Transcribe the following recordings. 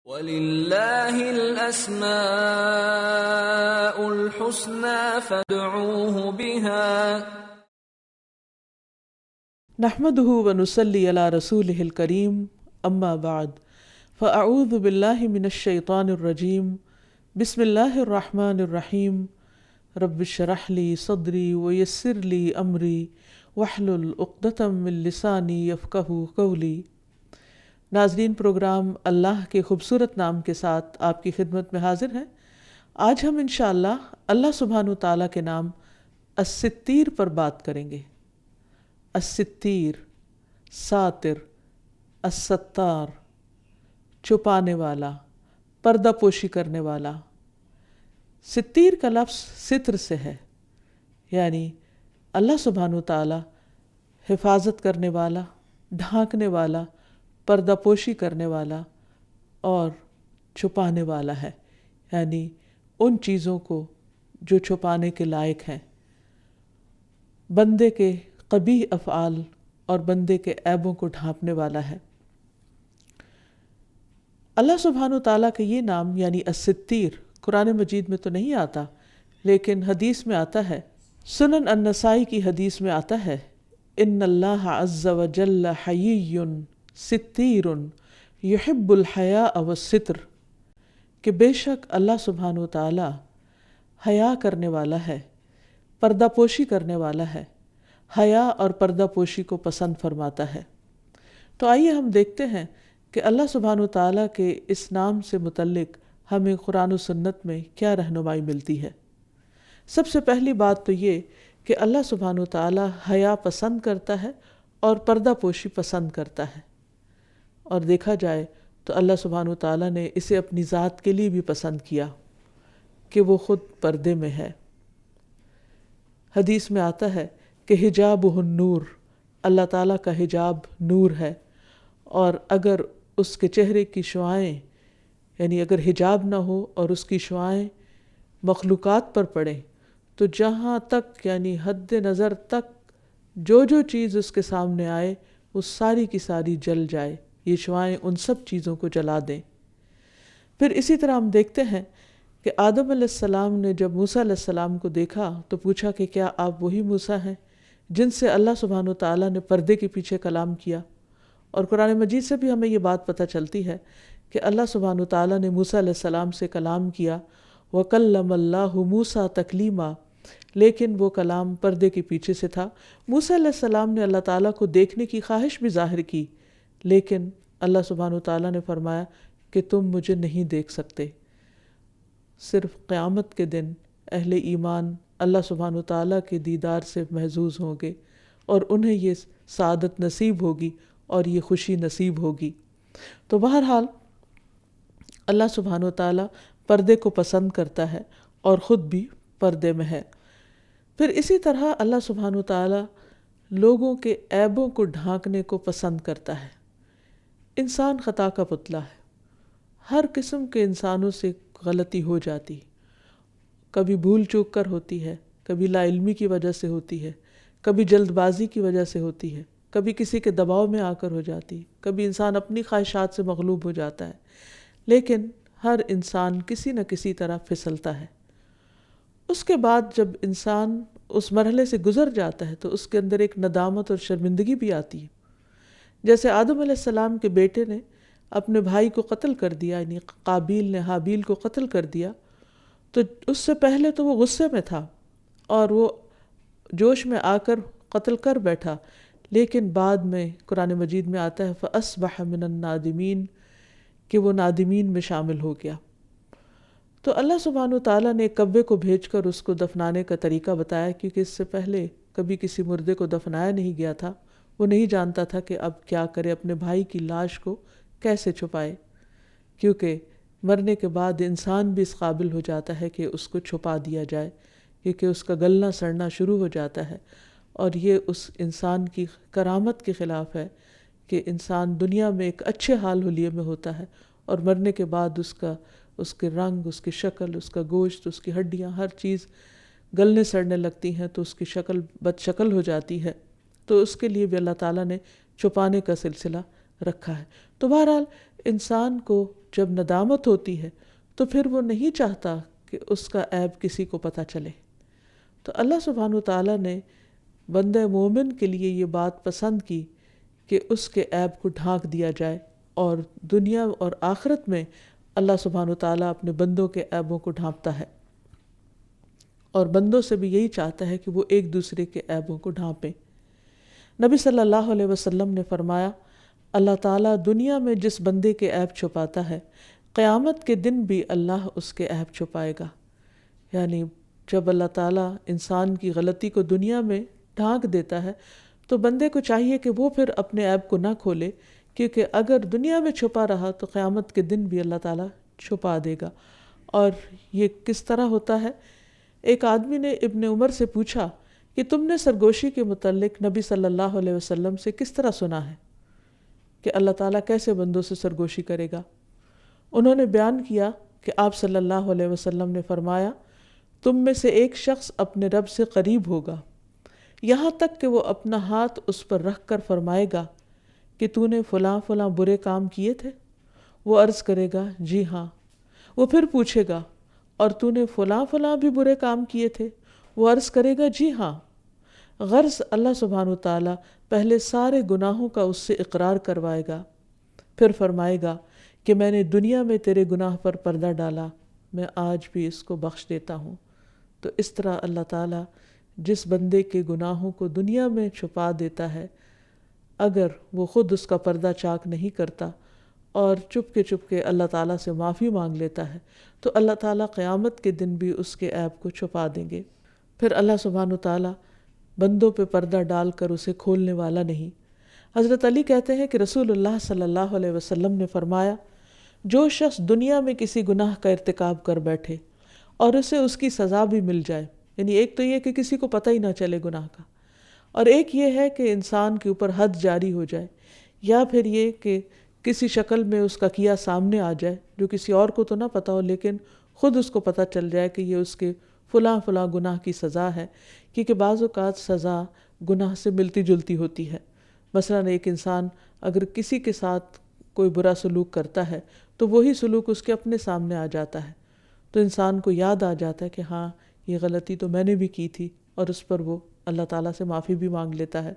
وَلِلَّهِ الْأَسْمَاءُ الْحُسْنَى فَادْعُوهُ بِهَا نحمده ونصلي على رسوله الكريم اما بعد فاعوذ بالله من الشيطان الرجيم بسم الله الرحمن الرحيم رب اشرح لي صدري ويسر لي امري واحلل عقدة من لساني يفقهوا قولي۔ ناظرین، پروگرام اللہ کے خوبصورت نام کے ساتھ آپ کی خدمت میں حاضر ہیں۔ آج ہم انشاءاللہ اللہ سبحانہ وتعالیٰ کے نام الستیر پر بات کریں گے۔ الستیر، ساتر، الستار، چھپانے والا، پردہ پوشی کرنے والا۔ ستیر کا لفظ ستر سے ہے، یعنی اللہ سبحانہ وتعالیٰ حفاظت کرنے والا، ڈھانکنے والا، پردہ پوشی کرنے والا اور چھپانے والا ہے، یعنی ان چیزوں کو جو چھپانے کے لائق ہیں، بندے کے قبیح افعال اور بندے کے عیبوں کو ڈھانپنے والا ہے۔ اللہ سبحانہ وتعالیٰ کا یہ نام یعنی الستیر قرآن مجید میں تو نہیں آتا، لیکن حدیث میں آتا ہے۔ سنن النسائی کی حدیث میں آتا ہے، ان اللہ عز وجل حیی ستیر یحب الحیاء والستر، کہ بے شک اللہ سبحانہ وتعالیٰ حیا کرنے والا ہے، پردہ پوشی کرنے والا ہے، حیا اور پردہ پوشی کو پسند فرماتا ہے۔ تو آئیے ہم دیکھتے ہیں کہ اللہ سبحانہ وتعالیٰ کے اس نام سے متعلق ہمیں قرآن و سنت میں کیا رہنمائی ملتی ہے۔ سب سے پہلی بات تو یہ کہ اللہ سبحانہ وتعالیٰ حیا پسند کرتا ہے اور پردہ پوشی پسند کرتا ہے، اور دیکھا جائے تو اللہ سبحانہ وتعالیٰ نے اسے اپنی ذات کے لیے بھی پسند کیا کہ وہ خود پردے میں ہے۔ حدیث میں آتا ہے کہ حجابہ النور، اللہ تعالیٰ کا حجاب نور ہے، اور اگر اس کے چہرے کی شعاعیں، یعنی اگر حجاب نہ ہو اور اس کی شعاعیں مخلوقات پر پڑیں تو جہاں تک یعنی حد نظر تک جو چیز اس کے سامنے آئے وہ ساری کی ساری جل جائے، یہ شعاعیں ان سب چیزوں کو جلا دیں۔ پھر اسی طرح ہم دیکھتے ہیں کہ آدم علیہ السلام نے جب موسیٰ علیہ السلام کو دیکھا تو پوچھا کہ کیا آپ وہی موسیٰ ہیں جن سے اللہ سبحانہ وتعالیٰ نے پردے کے پیچھے کلام کیا؟ اور قرآن مجید سے بھی ہمیں یہ بات پتہ چلتی ہے کہ اللہ سبحانہ وتعالیٰ نے موسیٰ علیہ السلام سے کلام کیا، وَكَلَّمَ اللَّهُ مُوسَىٰ تَكْلِيمًا، لیکن وہ کلام پردے کے پیچھے سے تھا۔ موسیٰ علیہ السلام نے اللہ تعالیٰ کو دیکھنے کی خواہش بھی ظاہر کی، لیکن اللہ سبحانہ وتعالیٰ نے فرمایا کہ تم مجھے نہیں دیکھ سکتے۔ صرف قیامت کے دن اہل ایمان اللہ سبحانہ وتعالیٰ کے دیدار سے محظوظ ہوں گے اور انہیں یہ سعادت نصیب ہوگی اور یہ خوشی نصیب ہوگی۔ تو بہرحال اللہ سبحانہ وتعالیٰ پردے کو پسند کرتا ہے اور خود بھی پردے میں ہے۔ پھر اسی طرح اللہ سبحانہ وتعالیٰ لوگوں کے عیبوں کو ڈھانکنے کو پسند کرتا ہے۔ انسان خطا کا پتلا ہے، ہر قسم کے انسانوں سے غلطی ہو جاتی، کبھی بھول چوک کر ہوتی ہے، کبھی لا علمی کی وجہ سے ہوتی ہے، کبھی جلد بازی کی وجہ سے ہوتی ہے، کبھی کسی کے دباؤ میں آ کر ہو جاتی، کبھی انسان اپنی خواہشات سے مغلوب ہو جاتا ہے، لیکن ہر انسان کسی نہ کسی طرح پھسلتا ہے۔ اس کے بعد جب انسان اس مرحلے سے گزر جاتا ہے تو اس کے اندر ایک ندامت اور شرمندگی بھی آتی ہے۔ جیسے آدم علیہ السلام کے بیٹے نے اپنے بھائی کو قتل کر دیا، یعنی قابیل نے حابیل کو قتل کر دیا، تو اس سے پہلے تو وہ غصے میں تھا اور وہ جوش میں آ کر قتل کر بیٹھا، لیکن بعد میں قرآن مجید میں آتا ہے فَأَصْبَحَ مِنَ النَّادِمِينَ، کہ وہ نادمین میں شامل ہو گیا۔ تو اللہ سبحانہ وتعالیٰ نے ایک کوے کو بھیج کر اس کو دفنانے کا طریقہ بتایا، کیونکہ اس سے پہلے کبھی کسی مردے کو دفنایا نہیں گیا تھا۔ وہ نہیں جانتا تھا کہ اب کیا کرے، اپنے بھائی کی لاش کو کیسے چھپائے، کیونکہ مرنے کے بعد انسان بھی اس قابل ہو جاتا ہے کہ اس کو چھپا دیا جائے، کیونکہ اس کا گلنا سڑنا شروع ہو جاتا ہے، اور یہ اس انسان کی کرامت کے خلاف ہے کہ انسان دنیا میں ایک اچھے حال حلیے میں ہوتا ہے اور مرنے کے بعد اس کے رنگ، اس کی شکل، اس کا گوشت، اس کی ہڈیاں، ہر چیز گلنے سڑنے لگتی ہیں تو اس کی شکل بد شکل ہو جاتی ہے۔ تو اس کے لیے بھی اللہ تعالیٰ نے چھپانے کا سلسلہ رکھا ہے۔ تو بہرحال انسان کو جب ندامت ہوتی ہے تو پھر وہ نہیں چاہتا کہ اس کا عیب کسی کو پتہ چلے۔ تو اللہ سبحانہ وتعالیٰ نے بندہ مومن کے لیے یہ بات پسند کی کہ اس کے عیب کو ڈھانک دیا جائے، اور دنیا اور آخرت میں اللہ سبحانہ وتعالیٰ اپنے بندوں کے عیبوں کو ڈھانپتا ہے، اور بندوں سے بھی یہی چاہتا ہے کہ وہ ایک دوسرے کے عیبوں کو ڈھانپیں۔ نبی صلی اللہ علیہ وسلم نے فرمایا، اللہ تعالیٰ دنیا میں جس بندے کے عیب چھپاتا ہے، قیامت کے دن بھی اللہ اس کے عیب چھپائے گا۔ یعنی جب اللہ تعالیٰ انسان کی غلطی کو دنیا میں ڈھانک دیتا ہے تو بندے کو چاہیے کہ وہ پھر اپنے عیب کو نہ کھولے، کیونکہ اگر دنیا میں چھپا رہا تو قیامت کے دن بھی اللہ تعالیٰ چھپا دے گا۔ اور یہ کس طرح ہوتا ہے؟ ایک آدمی نے ابن عمر سے پوچھا کہ تم نے سرگوشی کے متعلق نبی صلی اللہ علیہ وسلم سے کس طرح سنا ہے کہ اللہ تعالیٰ کیسے بندوں سے سرگوشی کرے گا؟ انہوں نے بیان کیا کہ آپ صلی اللہ علیہ وسلم نے فرمایا، تم میں سے ایک شخص اپنے رب سے قریب ہوگا یہاں تک کہ وہ اپنا ہاتھ اس پر رکھ کر فرمائے گا کہ تو نے فلاں فلاں برے کام کیے تھے؟ وہ عرض کرے گا جی ہاں۔ وہ پھر پوچھے گا اور تو نے فلاں فلاں بھی برے کام کیے تھے؟ وہ عرض کرے گا جی ہاں۔ غرض اللہ سبحانہ وتعالیٰ پہلے سارے گناہوں کا اس سے اقرار کروائے گا، پھر فرمائے گا کہ میں نے دنیا میں تیرے گناہ پر پردہ ڈالا، میں آج بھی اس کو بخش دیتا ہوں۔ تو اس طرح اللہ تعالیٰ جس بندے کے گناہوں کو دنیا میں چھپا دیتا ہے، اگر وہ خود اس کا پردہ چاک نہیں کرتا اور چپ کے اللہ تعالیٰ سے معافی مانگ لیتا ہے، تو اللہ تعالیٰ قیامت کے دن بھی اس کے عیب کو چھپا دیں گے۔ پھر اللہ سبحانہ وتعالیٰ بندوں پہ پردہ ڈال کر اسے کھولنے والا نہیں۔ حضرت علی کہتے ہیں کہ رسول اللہ صلی اللہ علیہ وسلم نے فرمایا، جو شخص دنیا میں کسی گناہ کا ارتکاب کر بیٹھے اور اسے اس کی سزا بھی مل جائے، یعنی ایک تو یہ کہ کسی کو پتہ ہی نہ چلے گناہ کا، اور ایک یہ ہے کہ انسان کے اوپر حد جاری ہو جائے، یا پھر یہ کہ کسی شکل میں اس کا کیا سامنے آ جائے جو کسی اور کو تو نہ پتہ ہو لیکن خود اس کو پتہ چل جائے کہ یہ اس کے فلاں فلاں گناہ کی سزا ہے، کیونکہ بعض اوقات سزا گناہ سے ملتی جلتی ہوتی ہے۔ مثلا ایک انسان اگر کسی کے ساتھ کوئی برا سلوک کرتا ہے تو وہی سلوک اس کے اپنے سامنے آ جاتا ہے، تو انسان کو یاد آ جاتا ہے کہ ہاں یہ غلطی تو میں نے بھی کی تھی، اور اس پر وہ اللہ تعالیٰ سے معافی بھی مانگ لیتا ہے۔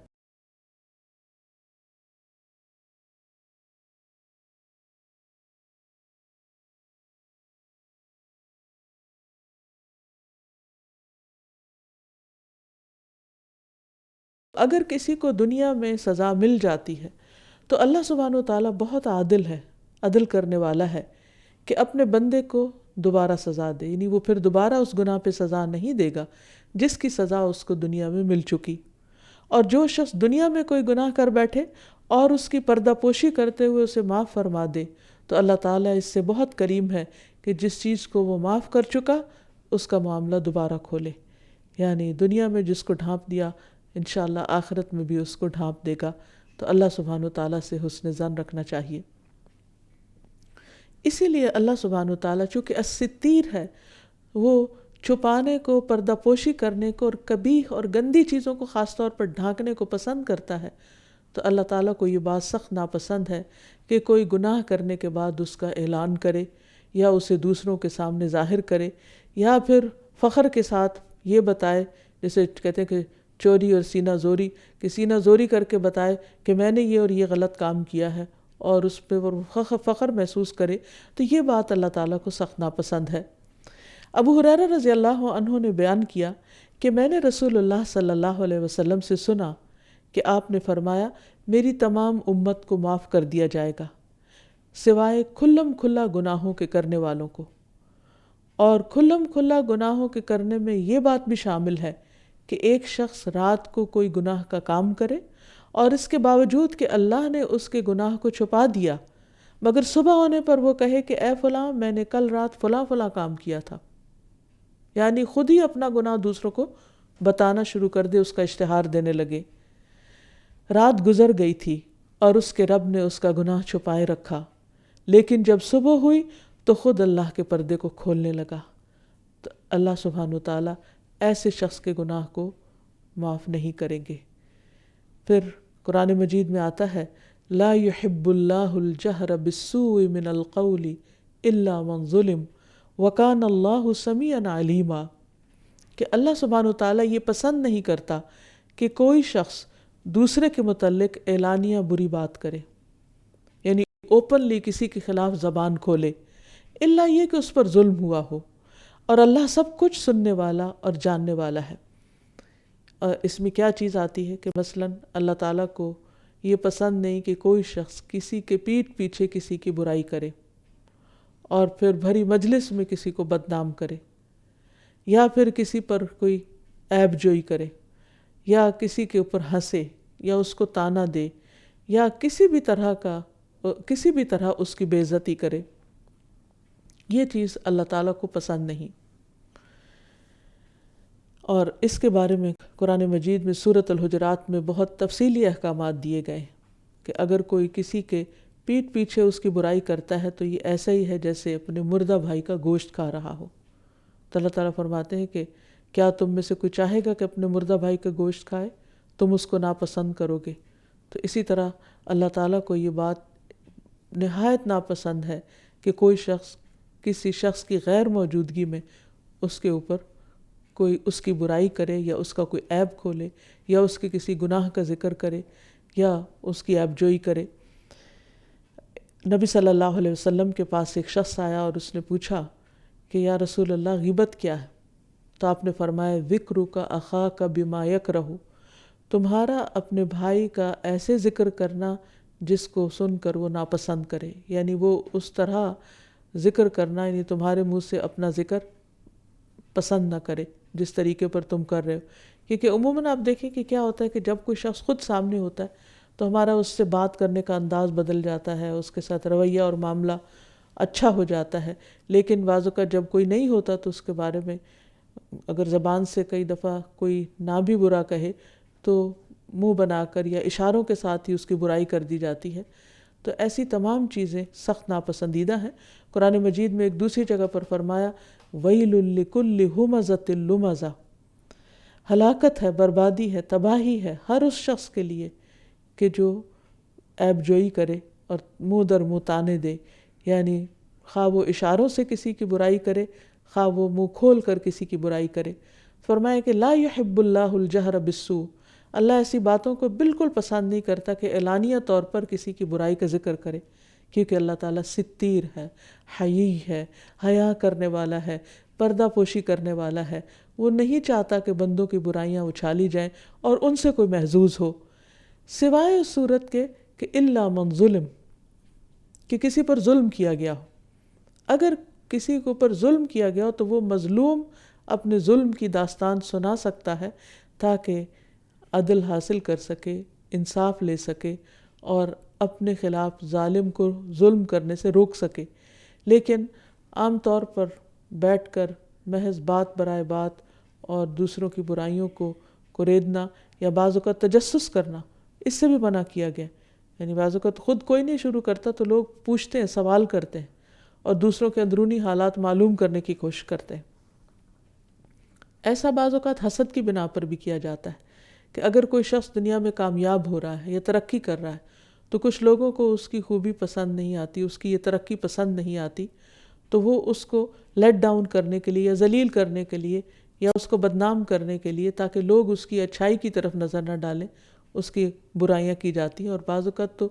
اگر کسی کو دنیا میں سزا مل جاتی ہے تو اللہ سبحانہ وتعالیٰ بہت عادل ہے، عدل کرنے والا ہے کہ اپنے بندے کو دوبارہ سزا دے، یعنی وہ پھر دوبارہ اس گناہ پہ سزا نہیں دے گا جس کی سزا اس کو دنیا میں مل چکی۔ اور جو شخص دنیا میں کوئی گناہ کر بیٹھے اور اس کی پردہ پوشی کرتے ہوئے اسے معاف فرما دے تو اللہ تعالیٰ اس سے بہت کریم ہے کہ جس چیز کو وہ معاف کر چکا اس کا معاملہ دوبارہ کھولے، یعنی دنیا میں جس کو ڈھانپ دیا انشاءاللہ آخرت میں بھی اس کو ڈھانپ دے گا۔ تو اللہ سبحانہ وتعالیٰ سے حسن ظن رکھنا چاہیے۔ اسی لیے اللہ سبحانہ وتعالیٰ چونکہ الستیر ہے، وہ چھپانے کو، پردہ پوشی کرنے کو اور قبیح اور گندی چیزوں کو خاص طور پر ڈھانکنے کو پسند کرتا ہے، تو اللہ تعالیٰ کو یہ بات سخت ناپسند ہے کہ کوئی گناہ کرنے کے بعد اس کا اعلان کرے یا اسے دوسروں کے سامنے ظاہر کرے، یا پھر فخر کے ساتھ یہ بتائے، جیسے کہتے ہیں کہ چوری اور سینہ زوری، کہ سینہ زوری کر کے بتائے کہ میں نے یہ اور یہ غلط کام کیا ہے اور اس پہ وہ فخر محسوس کرے، تو یہ بات اللہ تعالیٰ کو سخت ناپسند ہے۔ ابو ہریرہ رضی اللہ عنہ نے بیان کیا کہ میں نے رسول اللہ صلی اللہ علیہ وسلم سے سنا کہ آپ نے فرمایا، میری تمام امت کو معاف کر دیا جائے گا سوائے کھلم کھلا گناہوں کے کرنے والوں کو، اور کھلم کھلا گناہوں کے کرنے میں یہ بات بھی شامل ہے کہ ایک شخص رات کو کوئی گناہ کا کام کرے اور اس کے باوجود کہ اللہ نے اس کے گناہ کو چھپا دیا، مگر صبح ہونے پر وہ کہے کہ اے فلاں میں نے کل رات فلاں فلاں کام کیا تھا، یعنی خود ہی اپنا گناہ دوسروں کو بتانا شروع کر دے، اس کا اشتہار دینے لگے۔ رات گزر گئی تھی اور اس کے رب نے اس کا گناہ چھپائے رکھا، لیکن جب صبح ہوئی تو خود اللہ کے پردے کو کھولنے لگا، تو اللہ سبحانہ وتعالیٰ ایسے شخص کے گناہ کو معاف نہیں کریں گے۔ پھر قرآن مجید میں آتا ہے، لا يحب اللہ الجہر بالسوء من القول الا من ظلم وکان اللہ سمیعا علیما، کہ اللہ سبحانہ و تعالیٰ یہ پسند نہیں کرتا کہ کوئی شخص دوسرے کے متعلق اعلانیہ بری بات کرے، یعنی اوپنلی کسی کے خلاف زبان کھولے، الا یہ کہ اس پر ظلم ہوا ہو، اور اللہ سب کچھ سننے والا اور جاننے والا ہے۔ اور اس میں کیا چیز آتی ہے کہ مثلاً اللہ تعالیٰ کو یہ پسند نہیں کہ کوئی شخص کسی کے پیٹھ پیچھے کسی کی برائی کرے اور پھر بھری مجلس میں کسی کو بدنام کرے، یا پھر کسی پر کوئی عیب جوئی کرے، یا کسی کے اوپر ہنسے، یا اس کو طعنہ دے، یا کسی بھی طرح اس کی بے عزتی کرے۔ یہ چیز اللہ تعالیٰ کو پسند نہیں۔ اور اس کے بارے میں قرآن مجید میں سورۃ الحجرات میں بہت تفصیلی احکامات دیے گئے کہ اگر کوئی کسی کے پیٹھ پیچھے اس کی برائی کرتا ہے تو یہ ایسا ہی ہے جیسے اپنے مردہ بھائی کا گوشت کھا رہا ہو۔ تو اللہ تعالیٰ فرماتے ہیں کہ کیا تم میں سے کوئی چاہے گا کہ اپنے مردہ بھائی کا گوشت کھائے؟ تم اس کو ناپسند کرو گے۔ تو اسی طرح اللہ تعالیٰ کو یہ بات نہایت ناپسند ہے کہ کوئی شخص کسی شخص کی غیر موجودگی میں اس کے اوپر کوئی اس کی برائی کرے، یا اس کا کوئی عیب کھولے، یا اس کے کسی گناہ کا ذکر کرے، یا اس کی عیب جوئی کرے۔ نبی صلی اللہ علیہ وسلم کے پاس ایک شخص آیا اور اس نے پوچھا کہ یا رسول اللہ غیبت کیا ہے؟ تو آپ نے فرمایا ذکرک اخاک بما یکرہ، تمہارا اپنے بھائی کا ایسے ذکر کرنا جس کو سن کر وہ ناپسند کرے، یعنی وہ اس طرح ذکر کرنا، یعنی تمہارے منہ سے اپنا ذکر پسند نہ کرے جس طریقے پر تم کر رہے ہو۔ کیونکہ عموماً آپ دیکھیں کہ کیا ہوتا ہے کہ جب کوئی شخص خود سامنے ہوتا ہے تو ہمارا اس سے بات کرنے کا انداز بدل جاتا ہے، اس کے ساتھ رویہ اور معاملہ اچھا ہو جاتا ہے، لیکن بعض اوقات جب کوئی نہیں ہوتا تو اس کے بارے میں اگر زبان سے کئی دفعہ کوئی نہ بھی برا کہے تو منہ بنا کر یا اشاروں کے ساتھ ہی اس کی برائی کر دی جاتی ہے۔ تو ایسی تمام چیزیں سخت ناپسندیدہ ہیں۔ قرآن مجید میں ایک دوسری جگہ پر فرمایا وَيْلٌ لِكُلِّ هُمَزَةٍ لُمَزَةٍ، ہلاکت ہے، بربادی ہے، تباہی ہے ہر اس شخص کے لیے کہ جو عیب جوئی کرے اور منہ در منہ طعنے دے، یعنی خواہ وہ اشاروں سے کسی کی برائی کرے، خواہ وہ منہ کھول کر کسی کی برائی کرے۔ فرمایا کہ لا يحب اللہ الجہر بالسوء، اللہ ایسی باتوں کو بالکل پسند نہیں کرتا کہ اعلانیہ طور پر کسی کی برائی کا ذکر کرے، کیونکہ اللہ تعالیٰ ستیر ہے، حیی ہے، حیا کرنے والا ہے، پردہ پوشی کرنے والا ہے۔ وہ نہیں چاہتا کہ بندوں کی برائیاں اچھالی جائیں اور ان سے کوئی محظوظ ہو، سوائے اس صورت کے کہ الا من ظلم، کہ کسی پر ظلم کیا گیا ہو۔ اگر کسی کے اوپر ظلم کیا گیا ہو تو وہ مظلوم اپنے ظلم کی داستان سنا سکتا ہے تاکہ عدل حاصل کر سکے، انصاف لے سکے اور اپنے خلاف ظالم کو ظلم کرنے سے روک سکے۔ لیکن عام طور پر بیٹھ کر محض بات برائے بات اور دوسروں کی برائیوں کو کریدنا یا بعض اوقات تجسس کرنا، اس سے بھی منع کیا گیا۔ یعنی بعض اوقات خود کوئی نہیں شروع کرتا تو لوگ پوچھتے ہیں، سوال کرتے ہیں اور دوسروں کے اندرونی حالات معلوم کرنے کی کوشش کرتے ہیں۔ ایسا بعض اوقات حسد کی بنا پر بھی کیا جاتا ہے کہ اگر کوئی شخص دنیا میں کامیاب ہو رہا ہے یا ترقی کر رہا ہے تو کچھ لوگوں کو اس کی خوبی پسند نہیں آتی، اس کی یہ ترقی پسند نہیں آتی، تو وہ اس کو لیٹ ڈاؤن کرنے کے لیے یا ذلیل کرنے کے لیے یا اس کو بدنام کرنے کے لیے تاکہ لوگ اس کی اچھائی کی طرف نظر نہ ڈالیں، اس کی برائیاں کی جاتی ہیں۔ اور بعض اوقات تو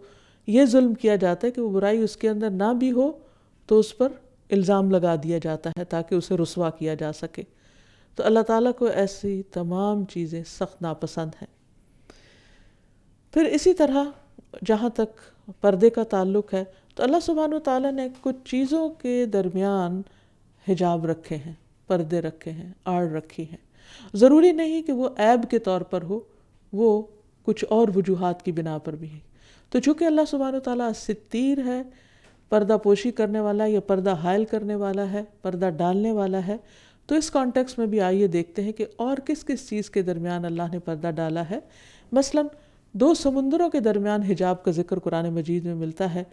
یہ ظلم کیا جاتا ہے کہ وہ برائی اس کے اندر نہ بھی ہو تو اس پر الزام لگا دیا جاتا ہے تاکہ اسے رسوا کیا جا سکے۔ تو اللہ تعالیٰ کو ایسی تمام چیزیں سخت ناپسند ہیں۔ پھر اسی طرح جہاں تک پردے کا تعلق ہے تو اللہ سبحانہ و تعالیٰ نے کچھ چیزوں کے درمیان حجاب رکھے ہیں، پردے رکھے ہیں، آڑ رکھی ہیں۔ ضروری نہیں کہ وہ عیب کے طور پر ہو، وہ کچھ اور وجوہات کی بنا پر بھی ہے۔ تو چونکہ اللہ سبحانہ و تعالیٰ ستیر ہے، پردہ پوشی کرنے والا یا پردہ حائل کرنے والا ہے، پردہ ڈالنے والا ہے، تو اس کانٹیکس میں بھی آئیے دیکھتے ہیں کہ اور کس کس چیز کے درمیان اللہ نے پردہ ڈالا ہے۔ مثلاً دو سمندروں کے درمیان حجاب کا ذکر قرآن مجید میں ملتا ہے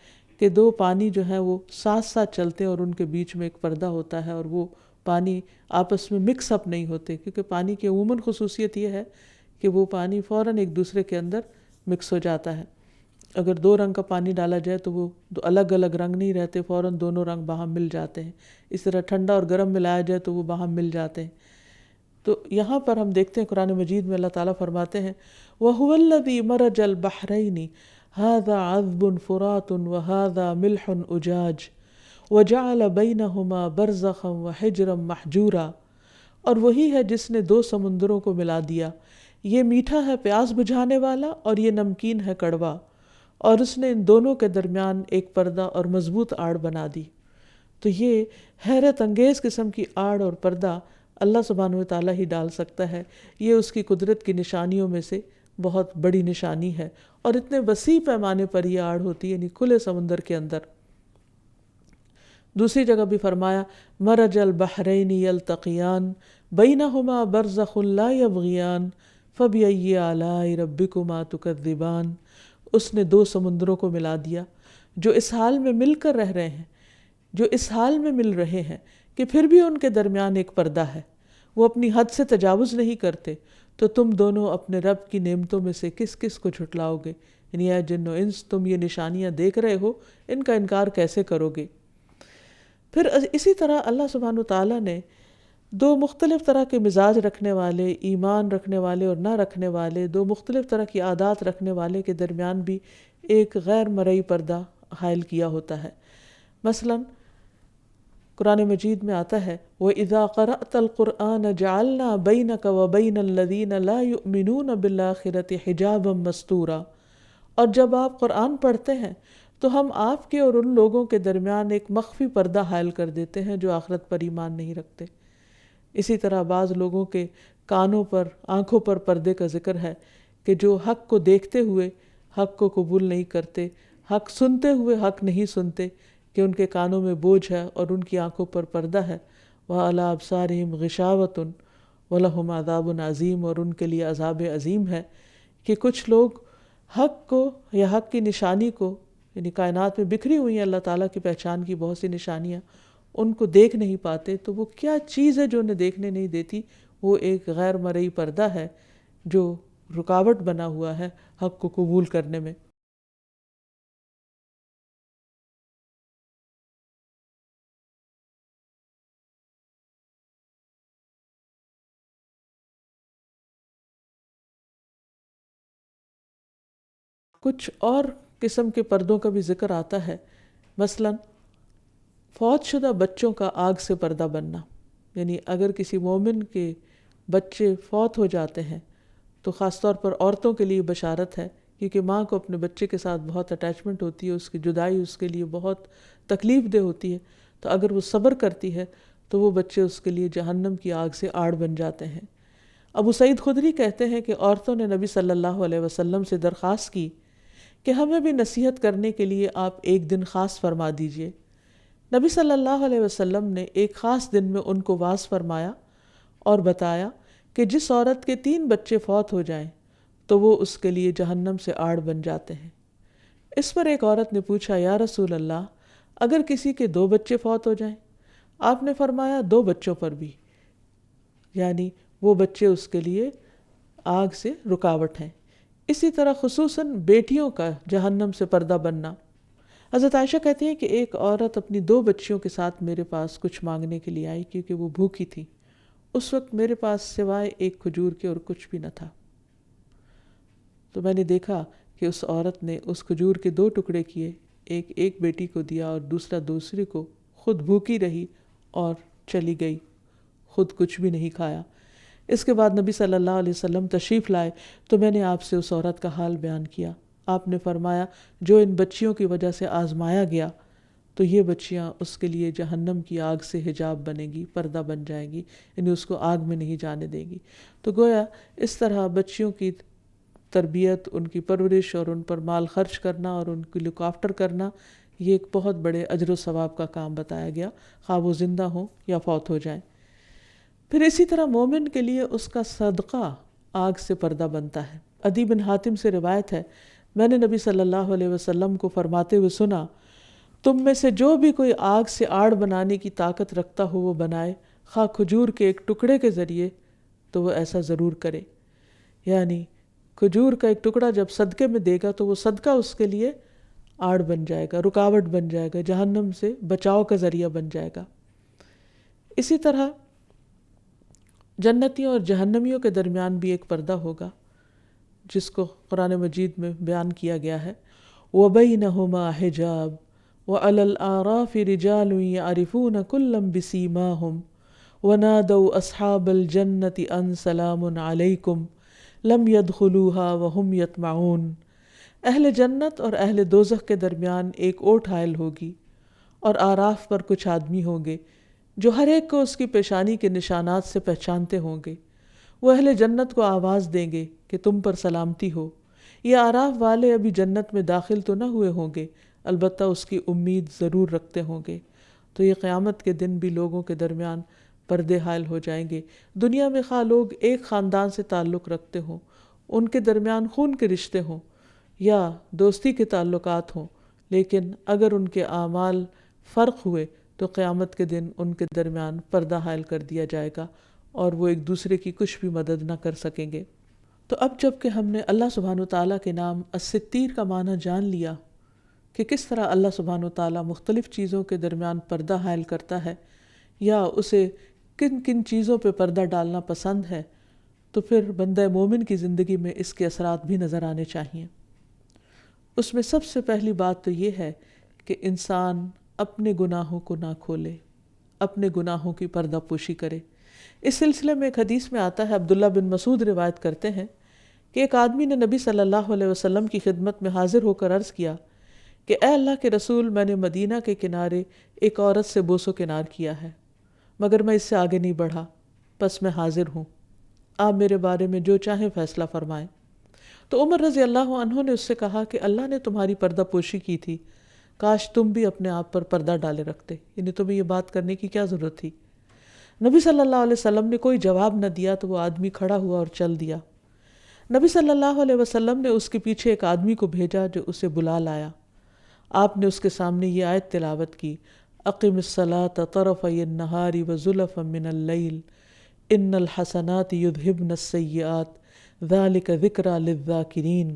کہ دو پانی جو ہیں وہ ساتھ ساتھ چلتے ہیں اور ان کے بیچ میں ایک پردہ ہوتا ہے اور وہ پانی آپس میں مکس اپ نہیں ہوتے، کیونکہ پانی کی عموماً خصوصیت یہ ہے کہ وہ پانی فوراً ایک دوسرے کے اندر مکس ہو جاتا ہے۔ اگر 2 رنگ کا پانی ڈالا جائے تو وہ الگ الگ رنگ نہیں رہتے، فوراً دونوں رنگ باہم مل جاتے ہیں. اس طرح ٹھنڈا اور گرم ملایا جائے تو وہ باہم مل جاتے ہیں. تو یہاں پر ہم دیکھتے ہیں قرآن مجید میں اللہ تعالیٰ فرماتے ہیں وَهُوَ الَّذِي مَرَجَ الْبَحْرَيْنِ هَذَا عَذْبٌ فُرَاتٌ وَهَذَا مِلْحٌ أُجَاجٌ وَجَعَلَ بَيْنَهُمَا بَرْزَخًا وَحِجْرًا مَحْجُورًا، اور وہی ہے جس نے 2 سمندروں کو ملا دیا، یہ میٹھا ہے پیاس بجھانے والا اور یہ نمکین ہے کڑوا، اور اس نے ان دونوں کے درمیان ایک پردہ اور مضبوط آڑ بنا دی. تو یہ حیرت انگیز قسم کی آڑ اور پردہ اللہ سبحانہ وتعالیٰ ہی ڈال سکتا ہے. یہ اس کی قدرت کی نشانیوں میں سے بہت بڑی نشانی ہے، اور اتنے وسیع پیمانے پر یہ آڑ ہوتی ہے، یعنی کھلے سمندر کے اندر. دوسری جگہ بھی فرمایا مرج البحرین یلتقیان بینہما برزخ لا یبغیان فبأی آلاء ربکما تکذبان. اس نے 2 سمندروں کو ملا دیا جو اس حال میں مل کر رہ رہے ہیں، جو اس حال میں مل رہے ہیں کہ پھر بھی ان کے درمیان ایک پردہ ہے، وہ اپنی حد سے تجاوز نہیں کرتے. تو تم دونوں اپنے رب کی نعمتوں میں سے کس کس کو جھٹلاؤ گے؟ یعنی اے جن و انس، تم یہ نشانیاں دیکھ رہے ہو، ان کا انکار کیسے کرو گے؟ پھر اسی طرح اللہ سبحانہ تعالیٰ نے 2 مختلف طرح کے مزاج رکھنے والے، ایمان رکھنے والے اور نہ رکھنے والے، 2 مختلف طرح کی عادات رکھنے والے کے درمیان بھی ایک غیر مرئی پردہ حائل کیا ہوتا ہے. مثلاً قرآن مجید میں آتا ہے وَإِذَا قَرَأْتَ الْقُرْآنَ جَعَلْنَا بَيْنَكَ وَبَيْنَ الَّذِينَ لَا يُؤْمِنُونَ بِالْآخِرَةِ حِجَابًا مَسْتُورًا، اور جب آپ قرآن پڑھتے ہیں تو ہم آپ کے اور ان لوگوں کے درمیان ایک مخفی پردہ حائل کر دیتے ہیں جو آخرت پر ایمان نہیں رکھتے. اسی طرح بعض لوگوں کے کانوں پر، آنکھوں پر پردے کا ذکر ہے کہ جو حق کو دیکھتے ہوئے حق کو قبول نہیں کرتے، حق سنتے ہوئے حق نہیں سنتے، کہ ان کے کانوں میں بوجھ ہے اور ان کی آنکھوں پر پردہ ہے. وَعَلَىٰ أَبْصَارِهِمْ غِشَاوَةٌ وَلَهُمْ عَذَابٌ عَظِيمٌ، اور ان کے لیے عذاب عظیم ہے. کہ کچھ لوگ حق کو یا حق کی نشانی کو، یعنی کائنات میں بکھری ہوئی ہیں اللہ تعالیٰ کی پہچان کی بہت سی نشانیاں، ان کو دیکھ نہیں پاتے. تو وہ کیا چیز ہے جو انہیں دیکھنے نہیں دیتی؟ وہ ایک غیر مرئی پردہ ہے جو رکاوٹ بنا ہوا ہے حق کو قبول کرنے میں. کچھ اور قسم کے پردوں کا بھی ذکر آتا ہے. مثلاً فوت شدہ بچوں کا آگ سے پردہ بننا، یعنی اگر کسی مومن کے بچے فوت ہو جاتے ہیں تو خاص طور پر عورتوں کے لیے بشارت ہے، کیونکہ ماں کو اپنے بچے کے ساتھ بہت اٹیچمنٹ ہوتی ہے، اس کی جدائی اس کے لیے بہت تکلیف دہ ہوتی ہے. تو اگر وہ صبر کرتی ہے تو وہ بچے اس کے لیے جہنم کی آگ سے آڑ بن جاتے ہیں. ابو سعید خدری کہتے ہیں کہ عورتوں نے نبی صلی اللہ علیہ وسلم سے درخواست کی کہ ہمیں بھی نصیحت کرنے کے لیے آپ ایک دن خاص فرما دیجئے. نبی صلی اللہ علیہ وسلم نے ایک خاص دن میں ان کو واعظ فرمایا اور بتایا کہ جس عورت کے 3 بچے فوت ہو جائیں تو وہ اس کے لیے جہنم سے آڑ بن جاتے ہیں. اس پر ایک عورت نے پوچھا یا رسول اللہ، اگر کسی کے 2 بچے فوت ہو جائیں؟ آپ نے فرمایا 2 بچوں پر بھی، یعنی وہ بچے اس کے لیے آگ سے رکاوٹ ہیں. اسی طرح خصوصاً بیٹیوں کا جہنم سے پردہ بننا. حضرت عائشہ کہتی ہیں کہ ایک عورت اپنی 2 بچیوں کے ساتھ میرے پاس کچھ مانگنے کے لیے آئی کیونکہ وہ بھوکی تھی. اس وقت میرے پاس سوائے ایک کھجور کے اور کچھ بھی نہ تھا. تو میں نے دیکھا کہ اس عورت نے اس کھجور کے 2 ٹکڑے کیے، ایک بیٹی کو دیا اور دوسری کو، خود بھوکی رہی اور چلی گئی، خود کچھ بھی نہیں کھایا. اس کے بعد نبی صلی اللہ علیہ وسلم تشریف لائے تو میں نے آپ سے اس عورت کا حال بیان کیا. آپ نے فرمایا جو ان بچیوں کی وجہ سے آزمایا گیا تو یہ بچیاں اس کے لیے جہنم کی آگ سے حجاب بنے گی، پردہ بن جائیں گی، یعنی اس کو آگ میں نہیں جانے دے گی. تو گویا اس طرح بچیوں کی تربیت، ان کی پرورش اور ان پر مال خرچ کرنا اور ان کی لک آفٹر کرنا، یہ ایک بہت بڑے اجر و ثواب کا کام بتایا گیا، خواہ وہ زندہ ہوں یا فوت ہو جائیں. پھر اسی طرح مومن کے لیے اس کا صدقہ آگ سے پردہ بنتا ہے. عدی بن حاتم سے روایت ہے، میں نے نبی صلی اللہ علیہ وسلم کو فرماتے ہوئے سنا، تم میں سے جو بھی کوئی آگ سے آڑ بنانے کی طاقت رکھتا ہو وہ بنائے، خواہ کھجور کے ایک ٹکڑے کے ذریعے، تو وہ ایسا ضرور کرے. یعنی کھجور کا ایک ٹکڑا جب صدقے میں دے گا تو وہ صدقہ اس کے لیے آڑ بن جائے گا، رکاوٹ بن جائے گا، جہنم سے بچاؤ کا ذریعہ بن جائے گا۔ اسی طرح جنتیوں اور جہنمیوں کے درمیان بھی ایک پردہ ہوگا جس کو قرآن مجید میں بیان کیا گیا ہے، وَبَيْنَهُمَا حِجَابٌ وَعَلَى الْأَعْرَافِ رِجَالٌ يَعْرِفُونَ كُلًّا بِسِيمَاهُمْ وَنَادَوْا أَصْحَابَ الْجَنَّةِ أَنْ سَلَامٌ عَلَيْكُمْ لَمْ يَدْخُلُوهَا وَهُمْ يَطْمَعُونَ۔ اہل جنت اور اہل دوزخ کے درمیان ایک اوٹ حائل ہوگی اور آراف پر کچھ آدمی ہوں گے جو ہر ایک کو اس کی پیشانی کے نشانات سے پہچانتے ہوں گے۔ وہ اہل جنت کو آواز دیں گے کہ تم پر سلامتی ہو۔ یہ آراف والے ابھی جنت میں داخل تو نہ ہوئے ہوں گے، البتہ اس کی امید ضرور رکھتے ہوں گے۔ تو یہ قیامت کے دن بھی لوگوں کے درمیان پردے حائل ہو جائیں گے۔ دنیا میں خواہ لوگ ایک خاندان سے تعلق رکھتے ہوں، ان کے درمیان خون کے رشتے ہوں یا دوستی کے تعلقات ہوں، لیکن اگر ان کے اعمال فرق ہوئے تو قیامت کے دن ان کے درمیان پردہ حائل کر دیا جائے گا اور وہ ایک دوسرے کی کچھ بھی مدد نہ کر سکیں گے۔ تو اب جب کہ ہم نے اللہ سبحانہ وتعالیٰ کے نام الستیر کا معنی جان لیا کہ کس طرح اللہ سبحانہ وتعالیٰ مختلف چیزوں کے درمیان پردہ حائل کرتا ہے یا اسے کن کن چیزوں پہ پردہ ڈالنا پسند ہے، تو پھر بندہ مومن کی زندگی میں اس کے اثرات بھی نظر آنے چاہیے۔ اس میں سب سے پہلی بات تو یہ ہے کہ انسان اپنے گناہوں کو نہ کھولے، اپنے گناہوں کی پردہ پوشی کرے۔ اس سلسلے میں ایک حدیث میں آتا ہے، عبداللہ بن مسعود روایت کرتے ہیں کہ ایک آدمی نے نبی صلی اللہ علیہ وسلم کی خدمت میں حاضر ہو کر عرض کیا کہ اے اللہ کے رسول، میں نے مدینہ کے کنارے ایک عورت سے بوس و کنار کیا ہے، مگر میں اس سے آگے نہیں بڑھا، بس میں حاضر ہوں، آپ میرے بارے میں جو چاہیں فیصلہ فرمائیں۔ تو عمر رضی اللہ عنہ نے اس سے کہا کہ اللہ نے تمہاری پردہ پوشی کی تھی، کاش تم بھی اپنے آپ پر پردہ ڈالے رکھتے، یعنی تمہیں یہ بات کرنے کی کیا ضرورت تھی۔ نبی صلی اللہ علیہ وسلم نے کوئی جواب نہ دیا تو وہ آدمی کھڑا ہوا اور چل دیا۔ نبی صلی اللہ علیہ وسلم نے اس کے پیچھے ایک آدمی کو بھیجا جو اسے بلا لایا۔ آپ نے اس کے سامنے یہ آیت تلاوت کی، اقم الصلاۃ طرفی النہار وزلفا من اللیل ان الحسنات یذہبن السیئات ذالک ذکری للذاکرین،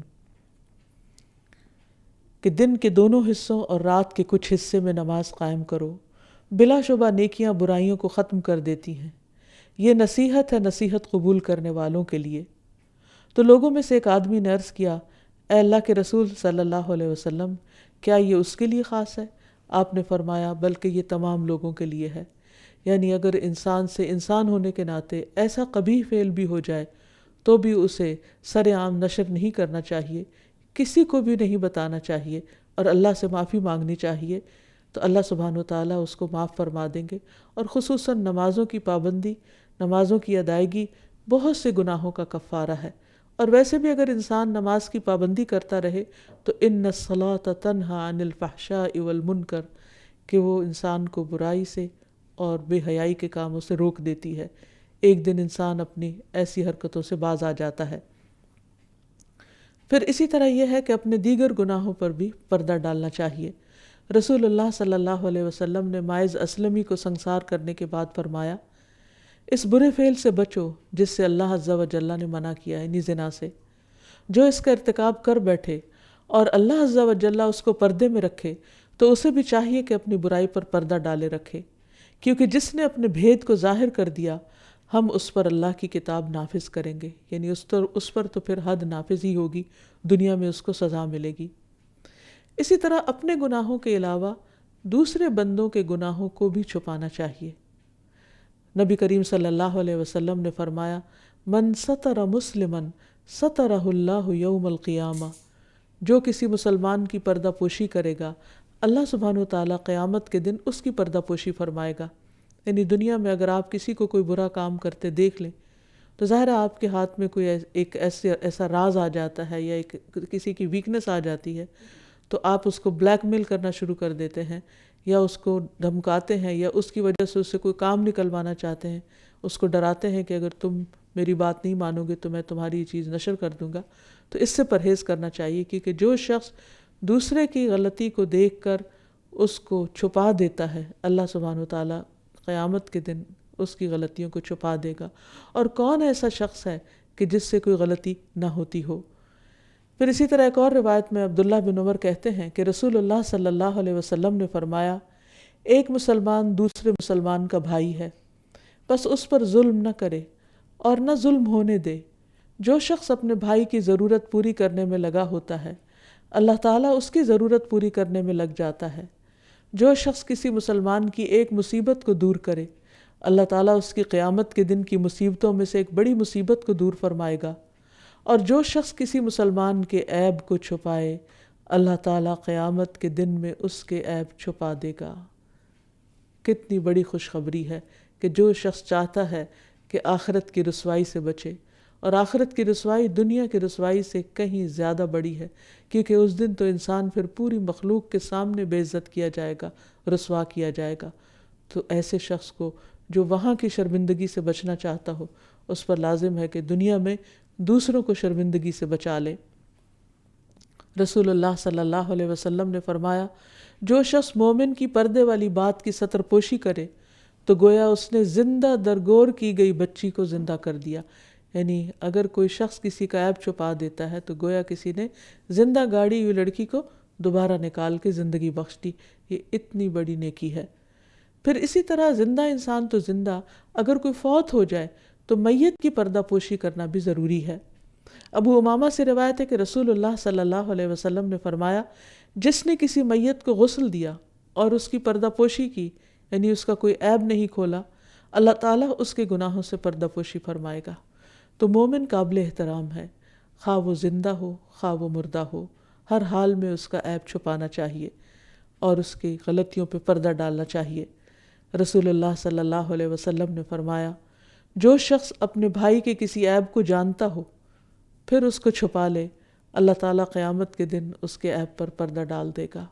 کہ دن کے دونوں حصوں اور رات کے کچھ حصے میں نماز قائم کرو، بلا شبہ نیکیاں برائیوں کو ختم کر دیتی ہیں، یہ نصیحت ہے نصیحت قبول کرنے والوں کے لیے۔ تو لوگوں میں سے ایک آدمی نے عرض کیا، اے اللہ کے رسول صلی اللہ علیہ وسلم، کیا یہ اس کے لیے خاص ہے؟ آپ نے فرمایا بلکہ یہ تمام لوگوں کے لیے ہے، یعنی اگر انسان سے انسان ہونے کے ناطے ایسا قبیح فعل بھی ہو جائے تو بھی اسے سر عام نشر نہیں کرنا چاہیے، کسی کو بھی نہیں بتانا چاہیے اور اللہ سے معافی مانگنی چاہیے، تو اللہ سبحانہ وتعالیٰ اس کو معاف فرما دیں گے۔ اور خصوصاً نمازوں کی پابندی، نمازوں کی ادائیگی بہت سے گناہوں کا کفارہ ہے۔ اور ویسے بھی اگر انسان نماز کی پابندی کرتا رہے تو ان الصلاۃ تنہی عن الفحشاء والمنکر، کہ وہ انسان کو برائی سے اور بے حیائی کے کاموں سے روک دیتی ہے۔ ایک دن انسان اپنی ایسی حرکتوں سے باز آ جاتا ہے۔ پھر اسی طرح یہ ہے کہ اپنے دیگر گناہوں پر بھی پردہ ڈالنا چاہیے۔ رسول اللہ صلی اللہ علیہ وسلم نے ماعز اسلمی کو سنسار کرنے کے بعد فرمایا، اس برے فعل سے بچو جس سے اللہ عز و جل نے منع کیا، یعنی زنا سے۔ جو اس کا ارتکاب کر بیٹھے اور اللہ عز و جل اس کو پردے میں رکھے تو اسے بھی چاہیے کہ اپنی برائی پر پردہ ڈالے رکھے، کیونکہ جس نے اپنے بھید کو ظاہر کر دیا ہم اس پر اللہ کی کتاب نافذ کریں گے، یعنی اس پر تو پھر حد نافذ ہی ہوگی، دنیا میں اس کو سزا ملے گی۔ اسی طرح اپنے گناہوں کے علاوہ دوسرے بندوں کے گناہوں کو بھی چھپانا چاہیے۔ نبی کریم صلی اللہ علیہ وسلم نے فرمایا، من ستر مسلما سترہ اللہ یوم القیامہ، جو کسی مسلمان کی پردہ پوشی کرے گا اللہ سبحانہ وتعالیٰ قیامت کے دن اس کی پردہ پوشی فرمائے گا۔ یعنی دنیا میں اگر آپ کسی کو کوئی برا کام کرتے دیکھ لیں تو ظاہر ہے آپ کے ہاتھ میں کوئی ایک ایسا راز آ جاتا ہے یا کسی کی ویکنس آ جاتی ہے، تو آپ اس کو بلیک میل کرنا شروع کر دیتے ہیں یا اس کو دھمکاتے ہیں یا اس کی وجہ سے اس سے کوئی کام نکلوانا چاہتے ہیں، اس کو ڈراتے ہیں کہ اگر تم میری بات نہیں مانو گے تو میں تمہاری یہ چیز نشر کر دوں گا۔ تو اس سے پرہیز کرنا چاہیے، کیونکہ جو شخص دوسرے کی غلطی کو دیکھ کر اس کو چھپا دیتا ہے اللہ سبحانہ وتعالیٰ قیامت کے دن اس کی غلطیوں کو چھپا دے گا۔ اور کون ایسا شخص ہے کہ جس سے کوئی غلطی نہ ہوتی ہو۔ پھر اسی طرح ایک اور روایت میں عبداللہ بن عمر کہتے ہیں کہ رسول اللہ صلی اللہ علیہ وسلم نے فرمایا، ایک مسلمان دوسرے مسلمان کا بھائی ہے، بس اس پر ظلم نہ کرے اور نہ ظلم ہونے دے۔ جو شخص اپنے بھائی کی ضرورت پوری کرنے میں لگا ہوتا ہے، اللہ تعالیٰ اس کی ضرورت پوری کرنے میں لگ جاتا ہے۔ جو شخص کسی مسلمان کی ایک مصیبت کو دور کرے، اللہ تعالیٰ اس کی قیامت کے دن کی مصیبتوں میں سے ایک بڑی مصیبت کو دور فرمائے گا۔ اور جو شخص کسی مسلمان کے عیب کو چھپائے، اللہ تعالیٰ قیامت کے دن میں اس کے عیب چھپا دے گا۔ کتنی بڑی خوشخبری ہے کہ جو شخص چاہتا ہے کہ آخرت کی رسوائی سے بچے، اور آخرت کی رسوائی دنیا کی رسوائی سے کہیں زیادہ بڑی ہے، کیونکہ اس دن تو انسان پھر پوری مخلوق کے سامنے بے عزت کیا جائے گا، رسوا کیا جائے گا۔ تو ایسے شخص کو جو وہاں کی شرمندگی سے بچنا چاہتا ہو، اس پر لازم ہے کہ دنیا میں دوسروں کو شرمندگی سے بچا لے۔ رسول اللہ صلی اللہ علیہ وسلم نے فرمایا، جو شخص مومن کی پردے والی بات کی ستر پوشی کرے تو گویا اس نے زندہ درگور کی گئی بچی کو زندہ کر دیا۔ یعنی اگر کوئی شخص کسی کا عیب چھپا دیتا ہے تو گویا کسی نے زندہ گاڑی ہوئی لڑکی کو دوبارہ نکال کے زندگی بخش دی۔ یہ اتنی بڑی نیکی ہے۔ پھر اسی طرح زندہ انسان تو زندہ، اگر کوئی فوت ہو جائے تو میت کی پردہ پوشی کرنا بھی ضروری ہے۔ ابو امامہ سے روایت ہے کہ رسول اللہ صلی اللہ علیہ وسلم نے فرمایا، جس نے کسی میت کو غسل دیا اور اس کی پردہ پوشی کی، یعنی اس کا کوئی عیب نہیں کھولا، اللہ تعالیٰ اس کے گناہوں سے پردہ پوشی فرمائے گا۔ تو مومن قابل احترام ہے، خواہ وہ زندہ ہو خواہ وہ مردہ ہو، ہر حال میں اس کا عیب چھپانا چاہیے اور اس کی غلطیوں پہ پردہ ڈالنا چاہیے۔ رسول اللہ صلی اللہ علیہ وسلم نے فرمایا، جو شخص اپنے بھائی کے کسی عیب کو جانتا ہو پھر اس کو چھپا لے، اللہ تعالیٰ قیامت کے دن اس کے عیب پر پردہ ڈال دے گا۔